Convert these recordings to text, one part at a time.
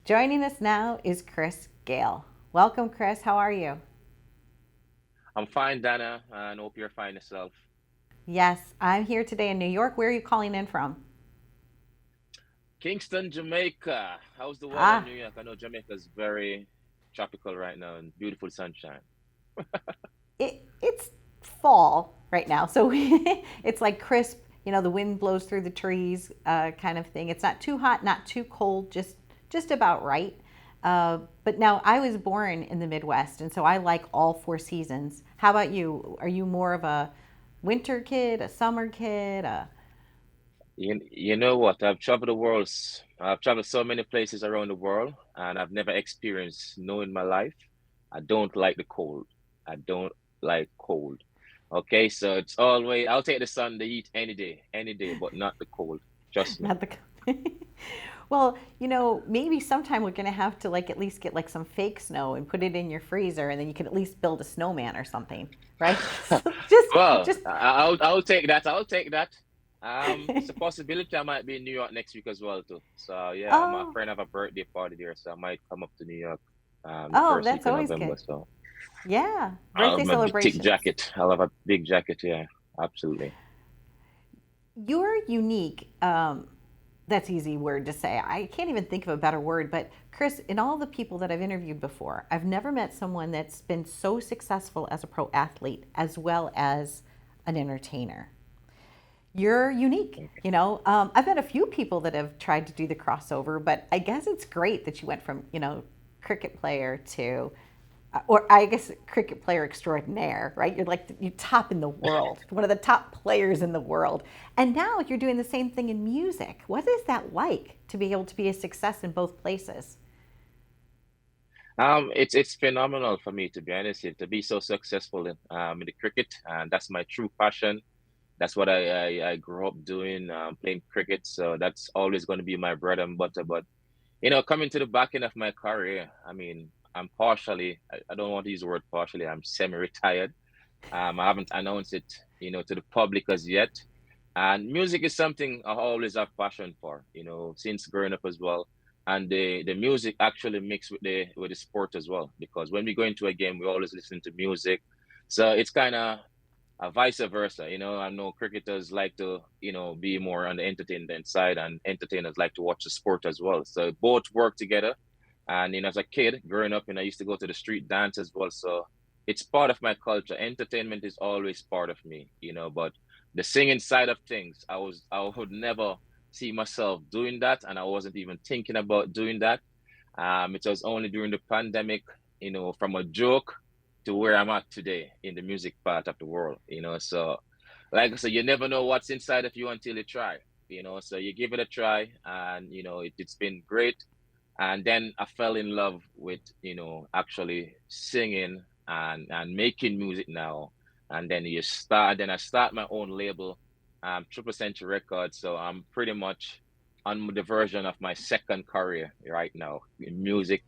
Joining us now is Chris Gayle. Welcome, Chris. How are you? I'm fine, Donna, and hope you're fine yourself. Yes, I'm here today in New York. Where are you calling in from? Kingston, Jamaica. How's the weather in Ah, New York? I know Jamaica's very tropical right now and beautiful sunshine. it's fall right now, so it's like crisp. The wind blows through the trees, kind of thing. It's not too hot, not too cold, just about right. But now I was born in the Midwest, and so I like all four seasons. How about you? Are you more of a winter kid, a summer kid? You know what? I've traveled so many places around the world, and I've never experienced snow in my life. I don't like the cold. I don't like cold. Okay, so I'll take the sun, the heat any day, but not the cold. Trust me. Not the. Well, maybe sometime we're gonna have to like at least get like some fake snow and put it in your freezer, and then you can at least build a snowman or something, right? just, Well, just. I'll take that. I'll take that. It's a possibility I might be in New York next week as well too. So yeah, my Oh, friend have a birthday party there, so I might come up to New York the oh, first week that's in always November. good. So Yeah, I'll birthday have my big thick celebrations. jacket. I'll have a big jacket, yeah, absolutely. You're unique. That's easy word to say. I can't even think of a better word. But Chris, in all the people that I've interviewed before, I've never met someone that's been so successful as a pro athlete as well as an entertainer. You're unique. I've met a few people that have tried to do the crossover, but I guess it's great that you went from cricket player to or I guess cricket player extraordinaire, right? You're like you top in the world, one of the top players in the world. And now you're doing the same thing in music. What is that like to be able to be a success in both places? It's phenomenal for me to be honest, to be so successful in the cricket, and that's my true passion. That's what I grew up doing, playing cricket. So that's always going to be my bread and butter. But coming to the back end of my career, I mean, I'm partially, I don't want to use the word partially, I'm semi-retired. I haven't announced it, to the public as yet. And music is something I always have passion for, since growing up as well. And the music actually mixed with the sport as well, because when we go into a game, we always listen to music. So it's kind of vice versa. I know cricketers like to, be more on the entertainment side, and entertainers like to watch the sport as well. So both work together. And as a kid growing up, I used to go to the street dance as well. So it's part of my culture. Entertainment is always part of me, but the singing side of things, I would never see myself doing that, and I wasn't even thinking about doing that. It was only during the pandemic, from a joke to where I'm at today in the music part of the world, So, like I said, you never know what's inside of you until you try, So you give it a try, and it's been great. And then I fell in love with, actually singing and making music now. And then I start my own label, Triple Century Records. So I'm pretty much on the version of my second career right now in music.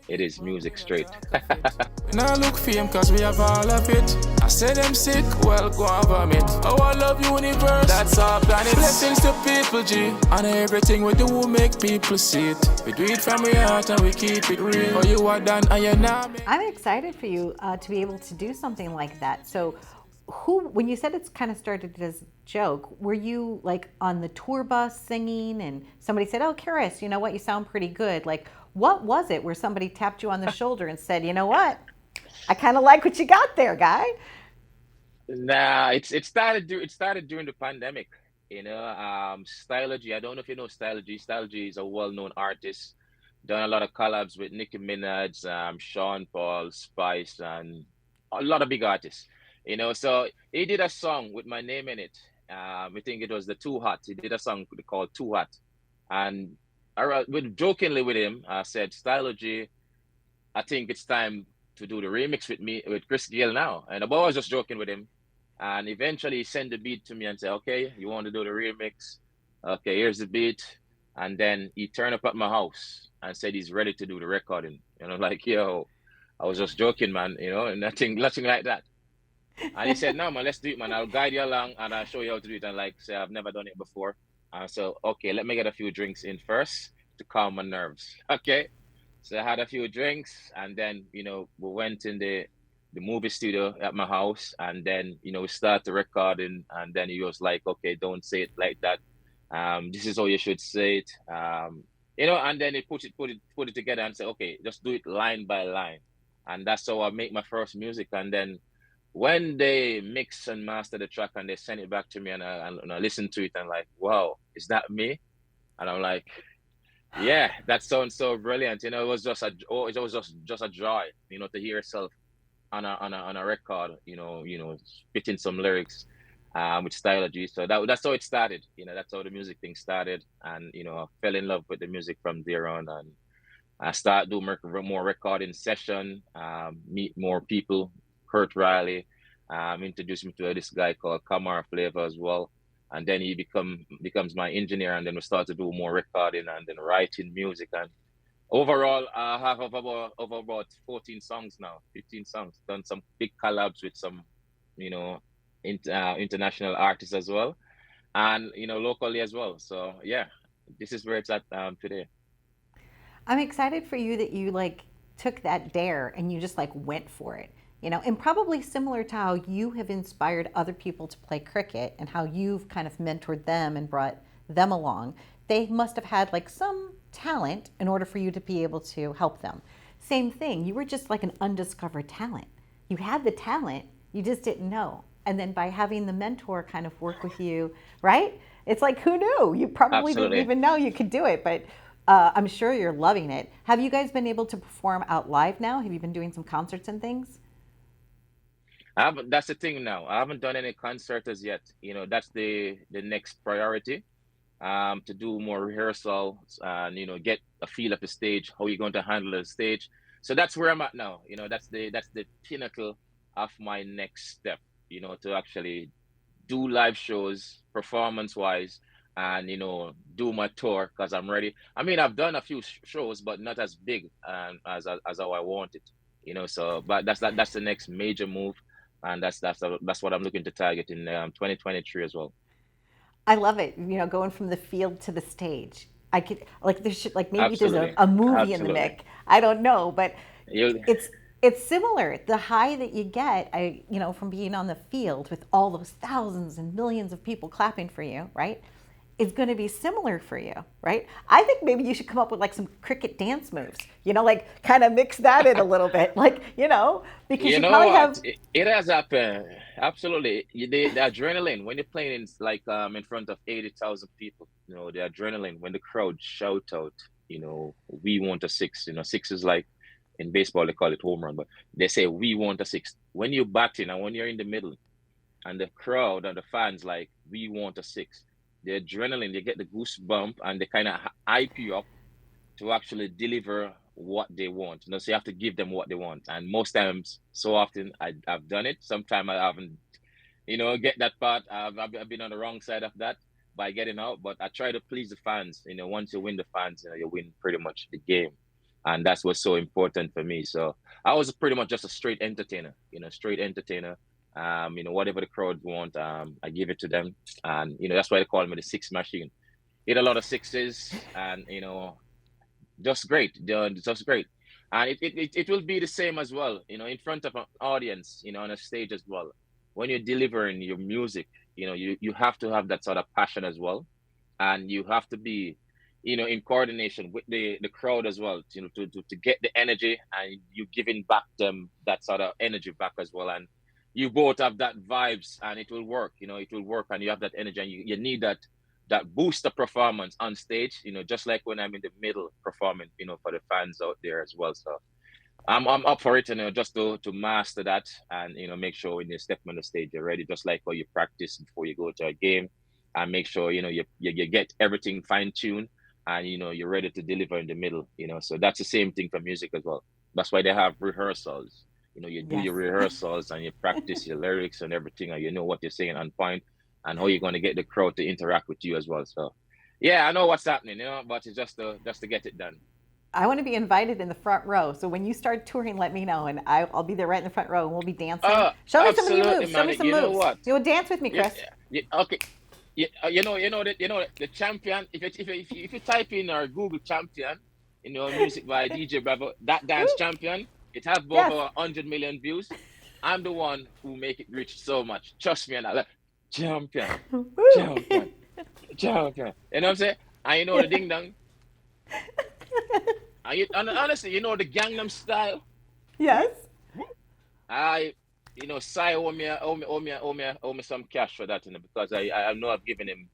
It is music straight. We now look fame cause we have all of it. I say them sick, well go and vomit. Oh I love universe, that's our planet. Blessings to people G, and everything we do will make people see it. We do it from the heart and we keep it real. Oh you are done and you're not. I'm excited for you to be able to do something like that. So, when you said it's kind of started as a joke, were you like on the tour bus singing and somebody said, "Oh, Karis, you know what? You sound pretty good." Like, what was it where somebody tapped you on the shoulder and said, "You know what? I kind of like what you got there, guy." Nah, it started during the pandemic. Stylogy. I don't know if you know Stylogy. Stylogy is a well-known artist. Done a lot of collabs with Nicki Minaj, Sean Paul, Spice, and a lot of big artists. So he did a song with my name in it. I think it was the Too Hot. He did a song called Too Hot, and with jokingly with him, I said, Stylogy, I think it's time to do the remix with me with Chris Gayle now. And the boy was just joking with him. And eventually he sent the beat to me and said, "Okay, you want to do the remix? Okay, here's the beat." And then he turned up at my house and said he's ready to do the recording. Like, yo, I was just joking, man, nothing like that. And he said, "No, man, let's do it, man. I'll guide you along and I'll show you how to do it." And like say, I've never done it before. So okay, let me get a few drinks in first to calm my nerves. Okay. So I had a few drinks, and then we went in the movie studio at my house, and then we started recording, and then he was like, "Okay, don't say it like that. This is how you should say it." And then he put it together and said, "Okay, just do it line by line," and that's how I make my first music. And then when they mix and master the track and they send it back to me, and I listen to it and like, wow, is that me? And I'm like, yeah, that sounds so brilliant. It was just just a joy, to hear yourself on a record, spitting some lyrics, with stylogy. So that's how it started. That's how the music thing started, and I fell in love with the music from there on, and I started doing more recording session, meet more people. Kurt Riley, introduced me to this guy called Kamar Flavor as well. And then he becomes my engineer, and then we start to do more recording and then writing music. And overall, I have over about 14 songs now, 15 songs. Done some big collabs with some, you know, international artists as well, and locally as well. So yeah, this is where it's at today. I'm excited for you that you like took that dare and you just like went for it. And probably similar to how you have inspired other people to play cricket and how you've kind of mentored them and brought them along. They must have had like some talent in order for you to be able to help them. Same thing, you were just like an undiscovered talent. You had the talent, you just didn't know. And then by having the mentor kind of work with you, right? It's like, who knew? You probably didn't Absolutely. even know you could do it, but I'm sure you're loving it. Have you guys been able to perform out live now? Have you been doing some concerts and things? I haven't, that's the thing now. I haven't done any concerts as yet. That's the next priority. To do more rehearsals and get a feel of the stage, how you're going to handle the stage. So that's where I'm at now. That's the pinnacle of my next step. To actually do live shows, performance wise, and do my tour because I'm ready. I mean, I've done a few shows, but not as big as how I want it. So but that's the next major move, and that's what I'm looking to target in 2023 as well. I love it. Going from the field to the stage. I could like there should like maybe there's a, Absolutely, a movie in the absolutely. mix. I don't know, but You it's similar. The high that you get, from being on the field with all those thousands and millions of people clapping for you, right? Is going to be similar for you, right? I think maybe you should come up with like some cricket dance moves, like kind of mix that in a little bit, like, because You you know probably what? have. It has happened. Absolutely. The adrenaline when you're playing like in front of 80,000 people, the adrenaline when the crowd shout out, we want a six. Six is like in baseball they call it home run, but they say we want a six. When you're batting and when you're in the middle and the crowd and the fans like we want a six, the adrenaline, they get the goosebump and they kind of hype you up to actually deliver what they want. So you have to give them what they want. And most times, so often, I've done it. Sometimes I haven't, get that part. I've been on the wrong side of that by getting out. But I try to please the fans. Once you win the fans, you win pretty much the game. And that's what's so important for me. So I was pretty much just a straight entertainer, straight entertainer. Whatever the crowd want, I give it to them. And, that's why they call me the six machine. Hit a lot of sixes and, just great, just great. And it will be the same as well, in front of an audience, on a stage as well. When you're delivering your music, you have to have that sort of passion as well. And you have to be, in coordination with the crowd as well, to get the energy and you giving back them that sort of energy back as well. And you both have that vibes and it will work, it will work and you have that energy and you need that boost the performance on stage, just like when I'm in the middle performing, for the fans out there as well. So I'm up for it, just to master that and make sure when you step on the stage you're ready, just like how you practice before you go to a game, and make sure you get everything fine tuned and you're ready to deliver in the middle. So that's the same thing for music as well. That's why they have rehearsals. You do Yes. your rehearsals and you practice your lyrics and everything, and you know what you're saying on point and how you're going to get the crowd to interact with you as well. So, yeah, I know what's happening, but it's just to get it done. I want to be invited in the front row. So when you start touring, let me know, and I'll be there right in the front row, and we'll be dancing. Show me some of your Absolutely, moves. Show man. me some You know moves. what? Dance with me, Yeah, Chris. yeah, okay. You know the champion. If you type in or Google champion, music by DJ Bravo, that dance champion. It have Yes. over 100 million views. I'm the one who make it reach so much. Trust me, and I like champion, Woo. champion, champion. You know what I'm saying? And you know the ding dong. And honestly, the Gangnam Style. Yes. I, Sai owe me some cash for that, because I know I've given him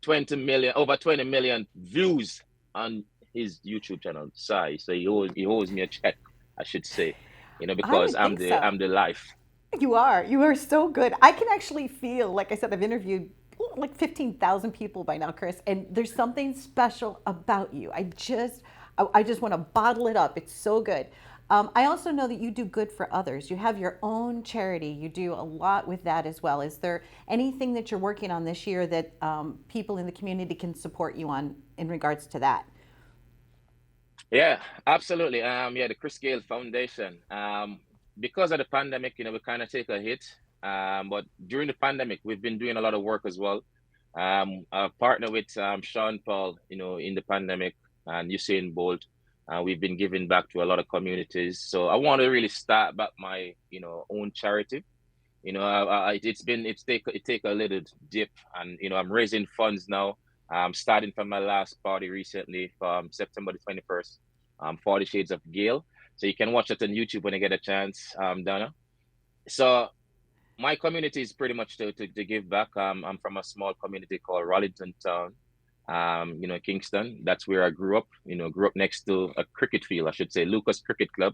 over 20 million views on his YouTube channel, Sai. So he owes me a check, I should say, because I'm the life. You are so good. I can actually feel, like I said, I've interviewed like 15,000 people by now, Chris, and there's something special about you. I just want to bottle it up. It's so good. I also know that you do good for others. You have your own charity. You do a lot with that as well. Is there anything that you're working on this year that people in the community can support you on in regards to that? Yeah, absolutely. The Chris Gayle Foundation. Because of the pandemic, we kind of take a hit. But during the pandemic, we've been doing a lot of work as well. I've partnered with Sean Paul, in the pandemic, and Usain Bolt. We've been giving back to a lot of communities. So I want to really start back my, own charity. It take a little dip, and I'm raising funds now. Starting from my last party recently from September the 21st, 40 Shades of Gayle. So you can watch it on YouTube when you get a chance, Donna. So my community is pretty much to give back. I'm from a small community called Rollington Town, Kingston. That's where I grew up. Grew up next to a cricket field, I should say, Lucas Cricket Club.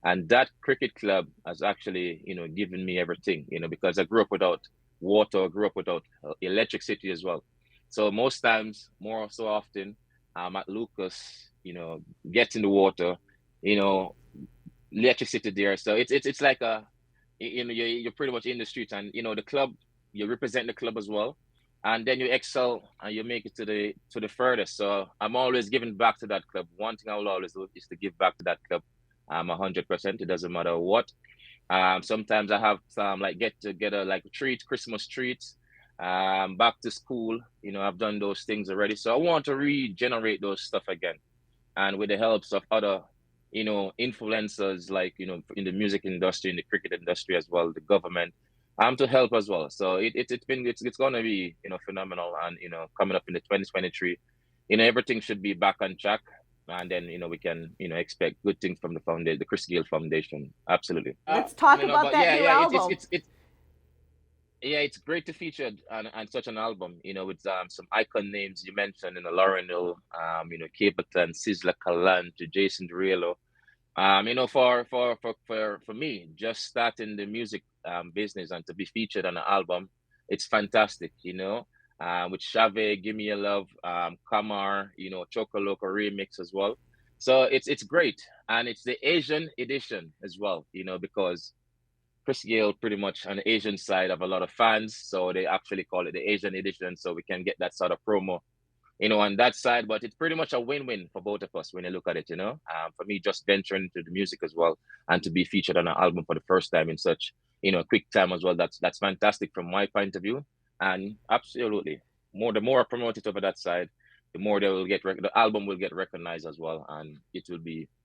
And that cricket club has actually, given me everything, because I grew up without water, grew up without electricity as well. So most times, more so often, at Lucas, getting the water, electricity there. So it's like you're pretty much in the street, and the club, you represent the club as well, and then you excel and you make it to the furthest. So I'm always giving back to that club. One thing I will always do is to give back to that club. 100%. It doesn't matter what. Sometimes I have some get together like Christmas treats. Back to school, I've done those things already. So I want to regenerate those stuff again. And with the helps of other, influencers, like, in the music industry, in the cricket industry as well, the government, to help as well. So it's going to be, phenomenal. And, coming up in the 2023, everything should be back on track. And then, we can, expect good things from the Chris Gayle Foundation. Absolutely. Let's talk about that new album. It's great to feature on such an album, with some icon names you mentioned, Lauren Hill, Capleton, Sizzla Kalonji, to Jason Derulo. For me, just starting the music business and to be featured on an album, it's fantastic, with Chave, Give Me a Love, Kamar, Choco Loco remix as well. So it's great. And it's the Asian edition as well, because Chris Gayle pretty much on the Asian side have a lot of fans, so they actually call it the Asian edition, so we can get that sort of promo, on that side. But it's pretty much a win-win for both of us when you look at it, for me, just venturing into the music as well, and to be featured on an album for the first time in such, quick time as well. That's fantastic from my point of view, and absolutely, the more I promote it over that side, the more the album will get recognized as well, and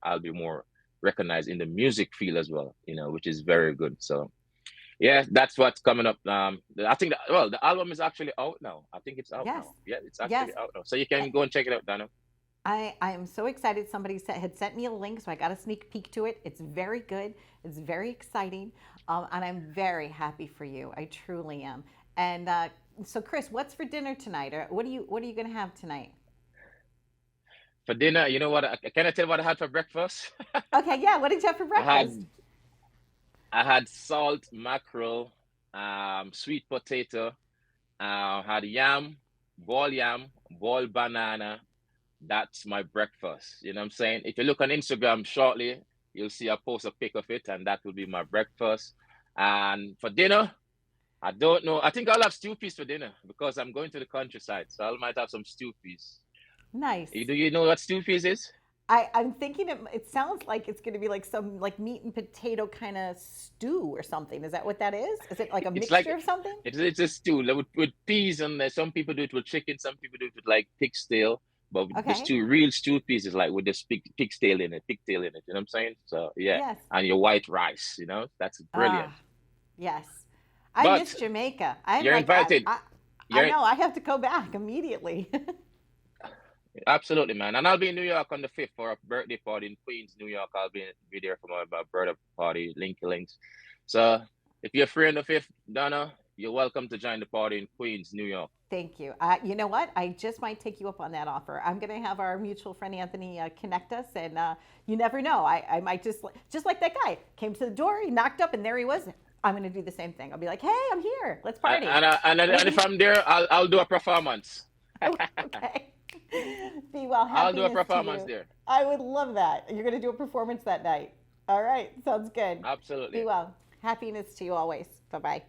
I'll be more recognized in the music field as well, which is very good. So yeah, that's what's coming up. I think the album is actually out now. I think it's out now. Yeah, it's actually out now. So you can go and check it out, Donna. I am so excited. Somebody had sent me a link, so I got a sneak peek to it. It's very good. It's very exciting. And I'm very happy for you. I truly am. And so Chris, what's for dinner tonight? Or what are you going to have tonight? For dinner, you know what? Can I tell you what I had for breakfast? Okay, yeah. What did you have for breakfast? I had salt mackerel, sweet potato. Had yam, boiled banana. That's my breakfast. You know what I'm saying? If you look on Instagram shortly, you'll see I post a pic of it, and that will be my breakfast. And for dinner, I don't know. I think I'll have stew peas for dinner because I'm going to the countryside, so I might have some stew peas. Nice. Do you know what stew peas is? I'm thinking it sounds like it's going to be like some meat and potato kind of stew or something. Is that what that is? Is it like a mixture of something? It's a stew with peas, and some people do it with chicken, some people do it with pig's tail. but the Okay. real stew pieces, like with this pigtail in it. You know what I'm saying? So yeah, Yes. and your white rice. That's brilliant. Yes. I But miss Jamaica. I'm you're like, invited. I You're know, I have to go back immediately. absolutely, man. And I'll be in New York on the 5th for a birthday party in Queens, New York. I'll be there for my birthday party, Linky Links. So if you're free on the 5th, Donna, you're welcome to join the party in Queens, New York. Thank you. You know what? I just might take you up on that offer. I'm going to have our mutual friend Anthony connect us, and you never know. I might just like that guy came to the door, he knocked up, and there he was. I'm going to do the same thing. I'll be like, "Hey, I'm here. Let's party." And if I'm there, I'll do a performance. Okay. Be well. I'll do a Happiness to performance you. there. I would love that. You're going to do a performance that night. All right. Sounds good. Absolutely. Be well. Happiness to you always. Bye bye.